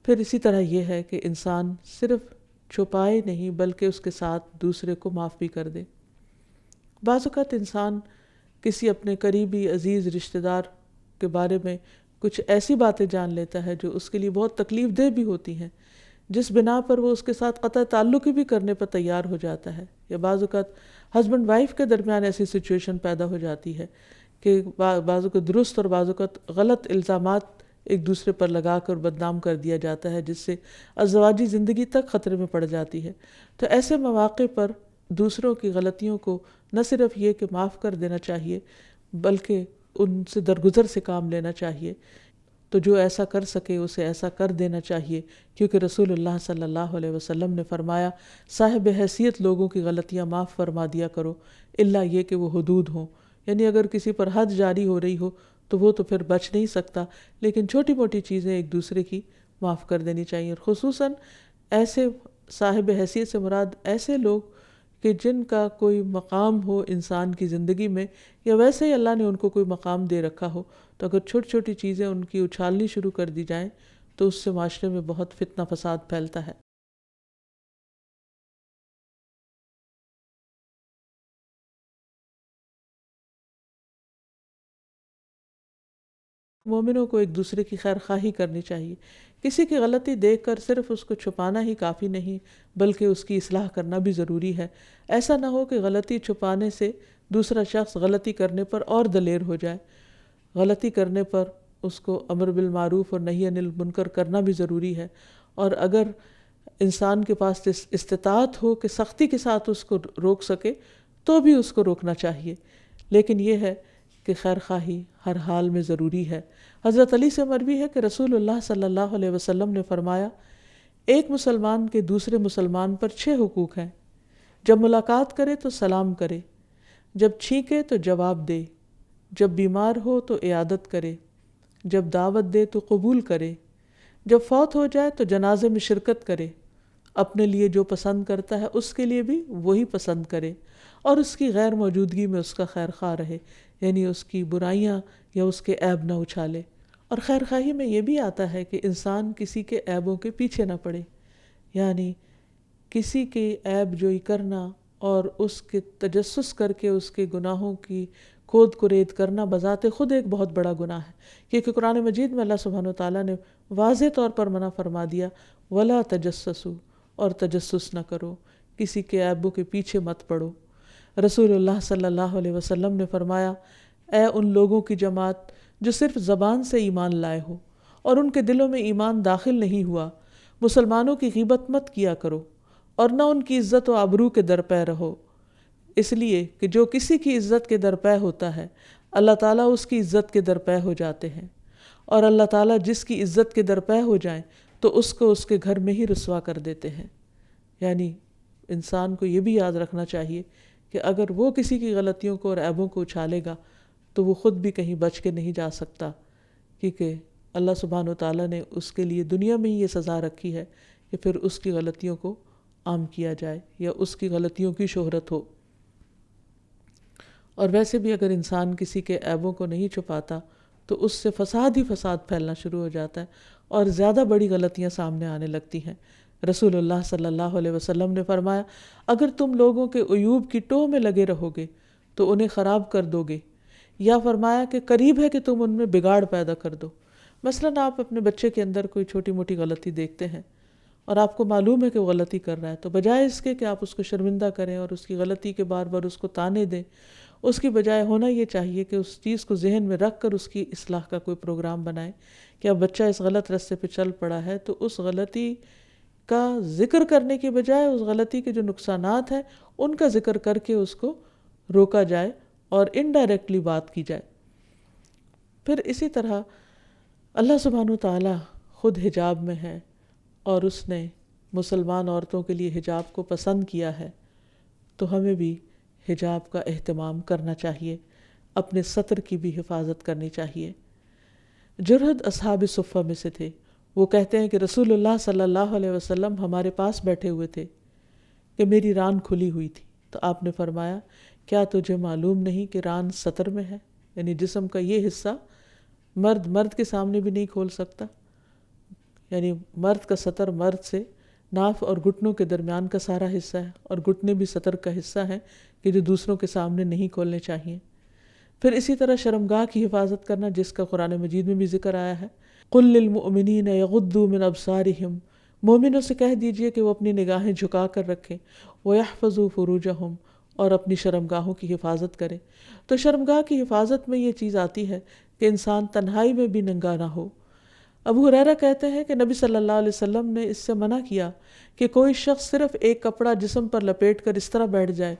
پھر اسی طرح یہ ہے کہ انسان صرف چھپائے نہیں بلکہ اس کے ساتھ دوسرے کو معاف بھی کر دے۔ بعض اوقات انسان کسی اپنے قریبی عزیز رشتہ دار کے بارے میں کچھ ایسی باتیں جان لیتا ہے جو اس کے لیے بہت تکلیف دہ بھی ہوتی ہیں، جس بنا پر وہ اس کے ساتھ قطع تعلق بھی کرنے پر تیار ہو جاتا ہے۔ یا بعض اوقات ہسبینڈ وائف کے درمیان ایسی سچویشن پیدا ہو جاتی ہے کہ بعض اوقات درست اور بعض اوقات غلط الزامات ایک دوسرے پر لگا کر بدنام کر دیا جاتا ہے، جس سے ازدواجی زندگی تک خطرے میں پڑ جاتی ہے۔ تو ایسے مواقع پر دوسروں کی غلطیوں کو نہ صرف یہ کہ معاف کر دینا چاہیے بلکہ ان سے درگزر سے کام لینا چاہیے۔ تو جو ایسا کر سکے اسے ایسا کر دینا چاہیے، کیونکہ رسول اللہ صلی اللہ علیہ وسلم نے فرمایا، صاحب حیثیت لوگوں کی غلطیاں معاف فرما دیا کرو، الا یہ کہ وہ حدود ہوں۔ یعنی اگر کسی پر حد جاری ہو رہی ہو تو وہ تو پھر بچ نہیں سکتا، لیکن چھوٹی موٹی چیزیں ایک دوسرے کی معاف کر دینی چاہیے، اور خصوصاً ایسے صاحب حیثیت سے مراد ایسے لوگ کہ جن کا کوئی مقام ہو انسان کی زندگی میں، یا ویسے ہی اللہ نے ان کو کوئی مقام دے رکھا ہو، تو اگر چھوٹی چھوٹی چیزیں ان کی اچھالنی شروع کر دی جائیں تو اس سے معاشرے میں بہت فتنہ فساد پھیلتا ہے۔ مومنوں کو ایک دوسرے کی خیر خواہی کرنی چاہیے۔ کسی کی غلطی دیکھ کر صرف اس کو چھپانا ہی کافی نہیں بلکہ اس کی اصلاح کرنا بھی ضروری ہے۔ ایسا نہ ہو کہ غلطی چھپانے سے دوسرا شخص غلطی کرنے پر اور دلیر ہو جائے۔ غلطی کرنے پر اس کو امر بالمعروف اور نہی عن المنکر کرنا بھی ضروری ہے، اور اگر انسان کے پاس استطاعت ہو کہ سختی کے ساتھ اس کو روک سکے تو بھی اس کو روکنا چاہیے۔ لیکن یہ ہے کہ خیر خواہی ہر حال میں ضروری ہے۔ حضرت علی سے مروی ہے کہ رسول اللہ صلی اللہ علیہ وسلم نے فرمایا، ایک مسلمان کے دوسرے مسلمان پر 6 حقوق ہیں۔ جب ملاقات کرے تو سلام کرے، جب چھینکے تو جواب دے، جب بیمار ہو تو عیادت کرے، جب دعوت دے تو قبول کرے، جب فوت ہو جائے تو جنازے میں شرکت کرے، اپنے لیے جو پسند کرتا ہے اس کے لیے بھی وہی پسند کرے، اور اس کی غیر موجودگی میں اس کا خیر خواہ رہے، یعنی اس کی برائیاں یا اس کے عیب نہ اچھالے۔ اور خیر خواہی میں یہ بھی آتا ہے کہ انسان کسی کے عیبوں کے پیچھے نہ پڑے، یعنی کسی کے عیب جوئی کرنا اور اس کے تجسس کر کے اس کے گناہوں کی کھود کرید کرنا بذات خود ایک بہت بڑا گناہ ہے، کیونکہ قرآن مجید میں اللہ سبحانہ وتعالیٰ نے واضح طور پر منع فرما دیا، وَلَا تَجَسَّسُوا، اور تجسس نہ کرو، کسی کے عیبوں کے پیچھے مت پڑو۔ رسول اللہ صلی اللہ علیہ وسلم نے فرمایا، اے ان لوگوں کی جماعت جو صرف زبان سے ایمان لائے ہو اور ان کے دلوں میں ایمان داخل نہیں ہوا، مسلمانوں کی غیبت مت کیا کرو اور نہ ان کی عزت و آبرو کے درپے رہو، اس لیے کہ جو کسی کی عزت کے درپے ہوتا ہے اللہ تعالیٰ اس کی عزت کے درپے ہو جاتے ہیں، اور اللہ تعالیٰ جس کی عزت کے درپے ہو جائیں تو اس کو اس کے گھر میں ہی رسوا کر دیتے ہیں۔ یعنی انسان کو یہ بھی یاد رکھنا چاہیے کہ اگر وہ کسی کی غلطیوں کو اور عیبوں کو اچھالے گا تو وہ خود بھی کہیں بچ کے نہیں جا سکتا، کیونکہ اللہ سبحانہ و تعالیٰ نے اس کے لیے دنیا میں ہی یہ سزا رکھی ہے کہ پھر اس کی غلطیوں کو عام کیا جائے یا اس کی غلطیوں کی شہرت ہو۔ اور ویسے بھی اگر انسان کسی کے عیبوں کو نہیں چھپاتا تو اس سے فساد ہی فساد پھیلنا شروع ہو جاتا ہے اور زیادہ بڑی غلطیاں سامنے آنے لگتی ہیں۔ رسول اللہ صلی اللہ علیہ وسلم نے فرمایا، اگر تم لوگوں کے عیوب کی ٹوہ میں لگے رہو گے تو انہیں خراب کر دو گے، یا فرمایا کہ قریب ہے کہ تم ان میں بگاڑ پیدا کر دو۔ مثلاً آپ اپنے بچے کے اندر کوئی چھوٹی موٹی غلطی دیکھتے ہیں اور آپ کو معلوم ہے کہ وہ غلطی کر رہا ہے، تو بجائے اس کے کہ آپ اس کو شرمندہ کریں اور اس کی غلطی کے بار بار اس کو تانے دیں، اس کی بجائے ہونا یہ چاہیے کہ اس چیز کو ذہن میں رکھ کر اس کی اصلاح کا کوئی پروگرام بنائیں کہ اب بچہ اس غلط راستے پہ چل پڑا ہے تو اس غلطی کا ذکر کرنے کے بجائے اس غلطی کے جو نقصانات ہیں ان کا ذکر کر کے اس کو روکا جائے اور انڈائریکٹلی بات کی جائے۔ پھر اسی طرح اللہ سبحانہ تعالیٰ خود حجاب میں ہے اور اس نے مسلمان عورتوں کے لیے حجاب کو پسند کیا ہے، تو ہمیں بھی حجاب کا اہتمام کرنا چاہیے، اپنے سطر کی بھی حفاظت کرنی چاہیے۔ جرہد اصحاب صفہ میں سے تھے، وہ کہتے ہیں کہ رسول اللہ صلی اللہ علیہ وسلم ہمارے پاس بیٹھے ہوئے تھے کہ میری ران کھلی ہوئی تھی، تو آپ نے فرمایا، کیا تجھے معلوم نہیں کہ ران سطر میں ہے؟ یعنی جسم کا یہ حصہ مرد کے سامنے بھی نہیں کھول سکتا، یعنی مرد کا سطر مرد سے ناف اور گھٹنوں کے درمیان کا سارا حصہ ہے، اور گھٹنے بھی سطر کا حصہ ہیں کہ جو دوسروں کے سامنے نہیں کھولنے چاہیے۔ پھر اسی طرح شرمگاہ کی حفاظت کرنا، جس کا قرآن مجید میں بھی ذکر آیا ہے، قُل لِّلْمُؤْمِنِينَ يَغُضُّوا مِنْ أَبْصَارِهِمْ، مومنوں سے کہہ دیجئے کہ وہ اپنی نگاہیں جھکا کر رکھیں، وَيَحْفَظُوا فُرُوجَهُمْ، اور اپنی شرمگاہوں کی حفاظت کریں۔ تو شرمگاہ کی حفاظت میں یہ چیز آتی ہے کہ انسان تنہائی میں بھی ننگا نہ ہو۔ ابو ہریرہ کہتے ہیں کہ نبی صلی اللہ علیہ وسلم نے اس سے منع کیا کہ کوئی شخص صرف ایک کپڑا جسم پر لپیٹ کر اس طرح بیٹھ جائے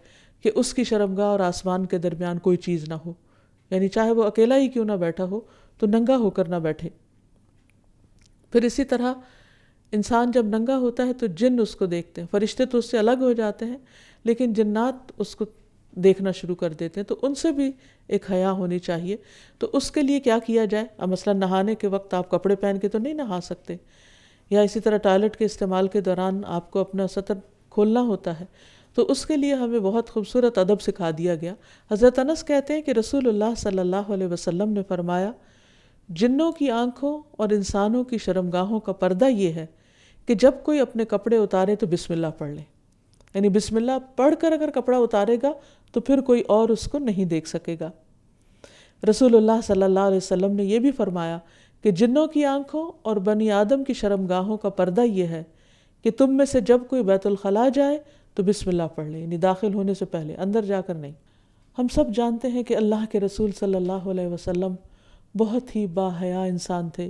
کہ اس کی شرمگاہ اور آسمان کے درمیان کوئی چیز نہ ہو، یعنی چاہے وہ اکیلا ہی کیوں نہ بیٹھا ہو تو ننگا ہو کر نہ بیٹھے۔ پھر اسی طرح انسان جب ننگا ہوتا ہے تو جن اس کو دیکھتے ہیں، فرشتے تو اس سے الگ ہو جاتے ہیں لیکن جنات اس کو دیکھنا شروع کر دیتے ہیں، تو ان سے بھی ایک حیا ہونی چاہیے۔ تو اس کے لیے کیا کیا جائے؟ اب مثلا نہانے کے وقت آپ کپڑے پہن کے تو نہیں نہا سکتے، یا اسی طرح ٹوائلٹ کے استعمال کے دوران آپ کو اپنا سطر کھولنا ہوتا ہے، تو اس کے لیے ہمیں بہت خوبصورت ادب سکھا دیا گیا۔ حضرت انس کہتے ہیں کہ رسول اللہ صلی اللہ علیہ وسلم نے فرمایا، جنوں کی آنکھوں اور انسانوں کی شرمگاہوں کا پردہ یہ ہے کہ جب کوئی اپنے کپڑے اتارے تو بسم اللہ پڑھ لے، یعنی بسم اللہ پڑھ کر اگر کپڑا اتارے گا تو پھر کوئی اور اس کو نہیں دیکھ سکے گا۔ رسول اللہ صلی اللہ علیہ وسلم نے یہ بھی فرمایا کہ جنوں کی آنکھوں اور بنی آدم کی شرمگاہوں کا پردہ یہ ہے کہ تم میں سے جب کوئی بیت الخلاء جائے تو بسم اللہ پڑھ لے، یعنی داخل ہونے سے پہلے، اندر جا کر نہیں۔ ہم سب جانتے ہیں کہ اللہ کے رسول صلی اللہ علیہ وسلم بہت ہی باحیا انسان تھے۔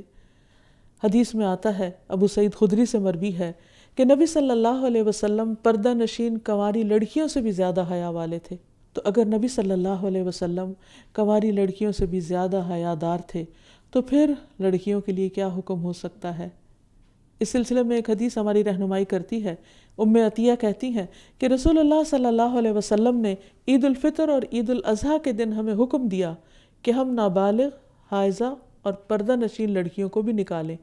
حدیث میں آتا ہے، ابو سعید خدری سے مروی ہے کہ نبی صلی اللہ علیہ وسلم پردہ نشین کنواری لڑکیوں سے بھی زیادہ حیا والے تھے۔ تو اگر نبی صلی اللہ علیہ وسلم کنواری لڑکیوں سے بھی زیادہ حیادار تھے تو پھر لڑکیوں کے لیے کیا حکم ہو سکتا ہے؟ اس سلسلے میں ایک حدیث ہماری رہنمائی کرتی ہے۔ ام عطیہ کہتی ہیں کہ رسول اللہ صلی اللہ علیہ وسلم نے عید الفطر اور عید الاضحیٰ کے دن ہمیں حکم دیا کہ ہم نابالغ، حائضہ اور پردہ نشین لڑکیوں کو بھی نکالیں،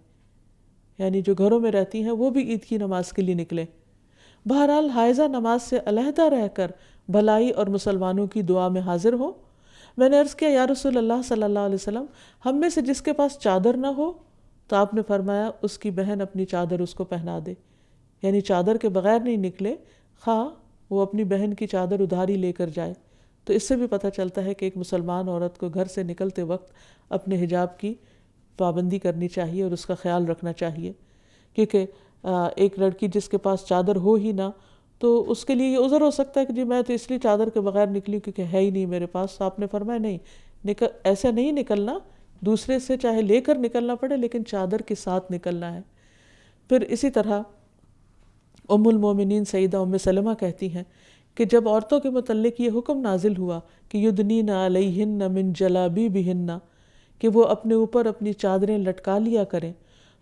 یعنی جو گھروں میں رہتی ہیں وہ بھی عید کی نماز کے لیے نکلیں۔ بہرحال حائضہ نماز سے علیحدہ رہ کر بھلائی اور مسلمانوں کی دعا میں حاضر ہو۔ میں نے عرض کیا، یا رسول اللہ صلی اللہ علیہ وسلم، ہم میں سے جس کے پاس چادر نہ ہو؟ تو آپ نے فرمایا، اس کی بہن اپنی چادر اس کو پہنا دے، یعنی چادر کے بغیر نہیں نکلے، خواہ وہ اپنی بہن کی چادر ادھاری لے کر جائے۔ تو اس سے بھی پتہ چلتا ہے کہ ایک مسلمان عورت کو گھر سے نکلتے وقت اپنے حجاب کی پابندی کرنی چاہیے اور اس کا خیال رکھنا چاہیے، کیونکہ ایک لڑکی جس کے پاس چادر ہو ہی نہ، تو اس کے لیے یہ عذر ہو سکتا ہے کہ جی میں تو اس لیے چادر کے بغیر نکلی کیونکہ ہے ہی نہیں میرے پاس. آپ نے فرمایا نہیں، ایسے نہیں نکلنا، دوسرے سے چاہے لے کر نکلنا پڑے لیکن چادر کے ساتھ نکلنا ہے. پھر اسی طرح ام المومنین سیدہ ام سلمہ کہتی ہیں کہ جب عورتوں کے متعلق یہ حکم نازل ہوا کہ یدنین علیہن من جلابیبہن، کہ وہ اپنے اوپر اپنی چادریں لٹکا لیا کریں،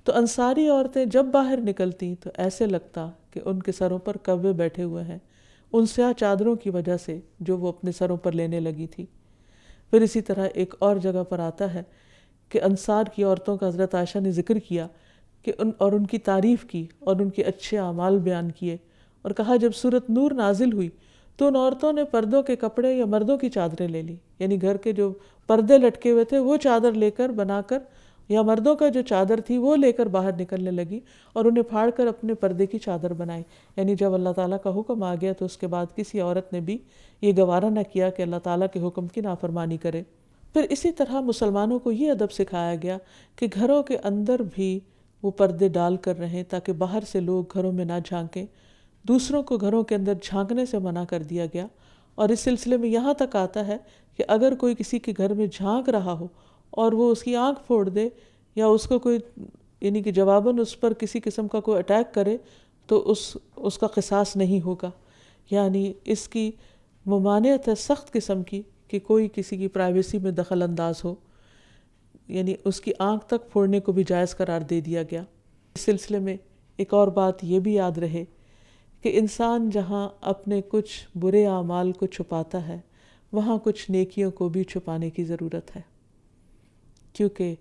تو انصاری عورتیں جب باہر نکلتی تو ایسے لگتا کہ ان کے سروں پر کوے بیٹھے ہوئے ہیں، ان سیاہ چادروں کی وجہ سے جو وہ اپنے سروں پر لینے لگی تھی. پھر اسی طرح ایک اور جگہ پر آتا ہے کہ انصار کی عورتوں کا حضرت عائشہ نے ذکر کیا کہ ان کی تعریف کی اور ان کے اچھے اعمال بیان کیے، اور کہا جب سورۃ نور نازل ہوئی تو ان عورتوں نے پردوں کے کپڑے یا مردوں کی چادریں لے لی، یعنی گھر کے جو پردے لٹکے ہوئے تھے وہ چادر لے کر بنا کر، یا مردوں کا جو چادر تھی وہ لے کر باہر نکلنے لگی اور انہیں پھاڑ کر اپنے پردے کی چادر بنائی. یعنی جب اللہ تعالیٰ کا حکم آ گیا تو اس کے بعد کسی عورت نے بھی یہ گوارا نہ کیا کہ اللہ تعالیٰ کے حکم کی نافرمانی کرے. پھر اسی طرح مسلمانوں کو یہ ادب سکھایا گیا کہ گھروں کے اندر بھی وہ پردے ڈال کر رہیں تاکہ باہر سے لوگ گھروں میں نہ جھانکیں. دوسروں کو گھروں کے اندر جھانکنے سے منع کر دیا گیا، اور اس سلسلے میں یہاں تک آتا ہے کہ اگر کوئی کسی کے گھر میں جھانک رہا ہو اور وہ اس کی آنکھ پھوڑ دے یا اس کو کوئی یعنی کہ جواباً اس پر کسی قسم کا کوئی اٹیک کرے تو اس کا قصاص نہیں ہوگا. یعنی اس کی ممانعت ہے سخت قسم کی کہ کوئی کسی کی پرائیویسی میں دخل انداز ہو، یعنی اس کی آنکھ تک پھوڑنے کو بھی جائز قرار دے دیا گیا. اس سلسلے میں ایک اور بات یہ بھی یاد رہے کہ انسان جہاں اپنے کچھ برے اعمال کو چھپاتا ہے وہاں کچھ نیکیوں کو بھی چھپانے کی ضرورت ہے، کیونکہ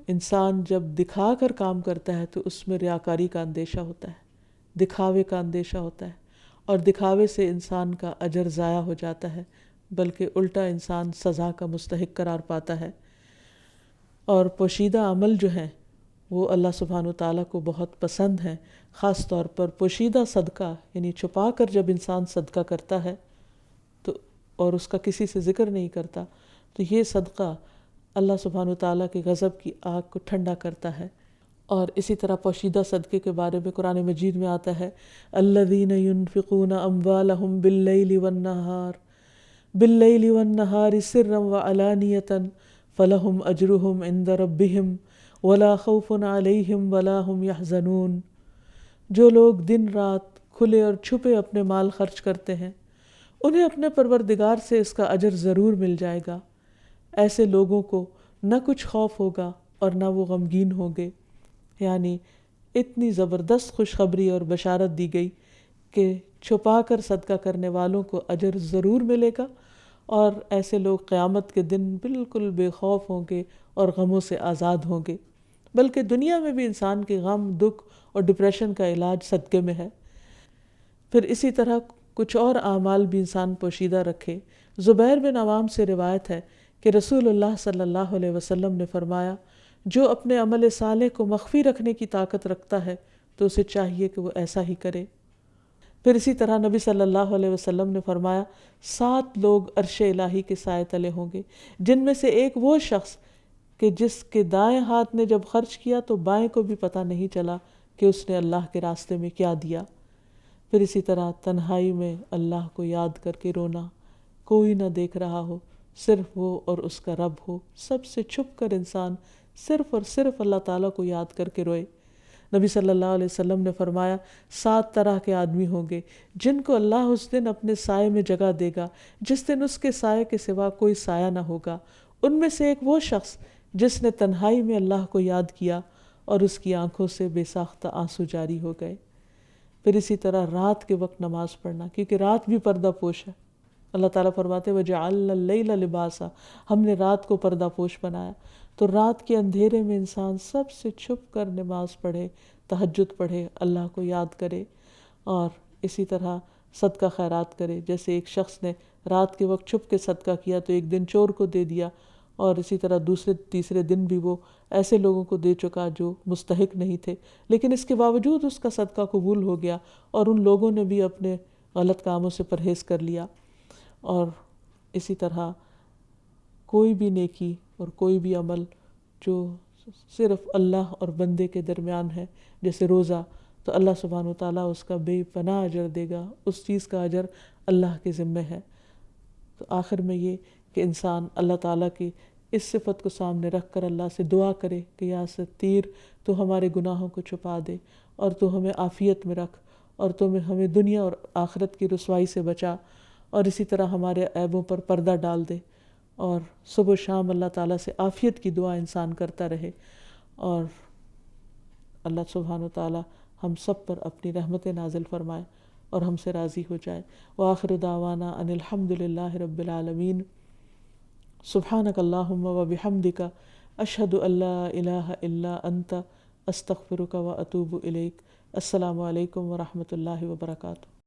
انسان جب دکھا کر کام کرتا ہے تو اس میں ریاکاری کا اندیشہ ہوتا ہے، دکھاوے کا اندیشہ ہوتا ہے، اور دکھاوے سے انسان کا اجر ضائع ہو جاتا ہے، بلکہ الٹا انسان سزا کا مستحق قرار پاتا ہے. اور پوشیدہ عمل جو ہیں وہ اللہ سبحانہ وتعالیٰ کو بہت پسند ہیں، خاص طور پر پوشیدہ صدقہ، یعنی چھپا کر جب انسان صدقہ کرتا ہے تو اور اس کا کسی سے ذکر نہیں کرتا تو یہ صدقہ اللہ سبحانہ وتعالیٰ کے غضب کی آگ کو ٹھنڈا کرتا ہے. اور اسی طرح پوشیدہ صدقے کے بارے میں قرآن مجید میں آتا ہے الذین ينفقون اموالهم باللیل والنہار سرا وعلانیۃ فلہم اجرہم عند ربہم ولا خوف علیہم ولا ہم یحزنون. جو لوگ دن رات کھلے اور چھپے اپنے مال خرچ کرتے ہیں انہیں اپنے پروردگار سے اس کا اجر ضرور مل جائے گا. ایسے لوگوں کو نہ کچھ خوف ہوگا اور نہ وہ غمگین ہوں گے. یعنی اتنی زبردست خوشخبری اور بشارت دی گئی کہ چھپا کر صدقہ کرنے والوں کو اجر ضرور ملے گا، اور ایسے لوگ قیامت کے دن بالکل بے خوف ہوں گے اور غموں سے آزاد ہوں گے. بلکہ دنیا میں بھی انسان کے غم، دکھ اور ڈپریشن کا علاج صدقے میں ہے. پھر اسی طرح کچھ اور اعمال بھی انسان پوشیدہ رکھے. زبیر بن عوام سے روایت ہے کہ رسول اللہ صلی اللہ علیہ وسلم نے فرمایا جو اپنے عمل صالح کو مخفی رکھنے کی طاقت رکھتا ہے تو اسے چاہیے کہ وہ ایسا ہی کرے. پھر اسی طرح نبی صلی اللہ علیہ وسلم نے فرمایا 7 لوگ عرش الہی کے سائے تلے ہوں گے، جن میں سے ایک وہ شخص کہ جس کے دائیں ہاتھ نے جب خرچ کیا تو بائیں کو بھی پتہ نہیں چلا کہ اس نے اللہ کے راستے میں کیا دیا. پھر اسی طرح تنہائی میں اللہ کو یاد کر کے رونا، کوئی نہ دیکھ رہا ہو، صرف وہ اور اس کا رب ہو، سب سے چھپ کر انسان صرف اور صرف اللہ تعالیٰ کو یاد کر کے روئے. نبی صلی اللہ علیہ وسلم نے فرمایا 7 طرح کے آدمی ہوں گے جن کو اللہ اس دن اپنے سائے میں جگہ دے گا جس دن اس کے سائے کے سوا کوئی سایہ نہ ہوگا. ان میں سے ایک وہ شخص جس نے تنہائی میں اللہ کو یاد کیا اور اس کی آنکھوں سے بے ساختہ آنسو جاری ہو گئے. پھر اسی طرح رات کے وقت نماز پڑھنا، کیونکہ رات بھی پردہ پوش ہے. اللہ تعالیٰ فرماتے وَجَعَلْنَا اللَّيْلَ لِبَاسًا، ہم نے رات کو پردہ پوش بنایا. تو رات کے اندھیرے میں انسان سب سے چھپ کر نماز پڑھے، تہجد پڑھے، اللہ کو یاد کرے، اور اسی طرح صدقہ خیرات کرے. جیسے ایک شخص نے رات کے وقت چھپ کے صدقہ کیا تو ایک دن چور کو دے دیا، اور اسی طرح دوسرے تیسرے دن بھی وہ ایسے لوگوں کو دے چکا جو مستحق نہیں تھے، لیکن اس کے باوجود اس کا صدقہ قبول ہو گیا اور ان لوگوں نے بھی اپنے غلط کاموں سے پرہیز کر لیا. اور اسی طرح کوئی بھی نیکی اور کوئی بھی عمل جو صرف اللہ اور بندے کے درمیان ہے، جیسے روزہ، تو اللہ سبحانہ وتعالیٰ اس کا بے پناہ اجر دے گا، اس چیز کا اجر اللہ کے ذمے ہے۔ تو آخر میں یہ کہ انسان اللہ تعالیٰ کی اس صفت کو سامنے رکھ کر اللہ سے دعا کرے کہ یا ستیر تو ہمارے گناہوں کو چھپا دے اور تو ہمیں عافیت میں رکھ اور تو ہمیں دنیا اور آخرت کی رسوائی سے بچا، اور اسی طرح ہمارے عیبوں پر پردہ ڈال دے، اور صبح و شام اللہ تعالیٰ سے عافیت کی دعا انسان کرتا رہے، اور اللہ سبحانہ و تعالیٰ ہم سب پر اپنی رحمتیں نازل فرمائے اور ہم سے راضی ہو جائے۔ وآخر دعوانا ان الحمد للہ رب العالمین۔ سبحانک اللہم و بحمدک، اشہد ان لا الہ الا انت، استغفرک و اتوب الیک۔ السلام علیکم ورحمۃ اللہ وبرکاتہ۔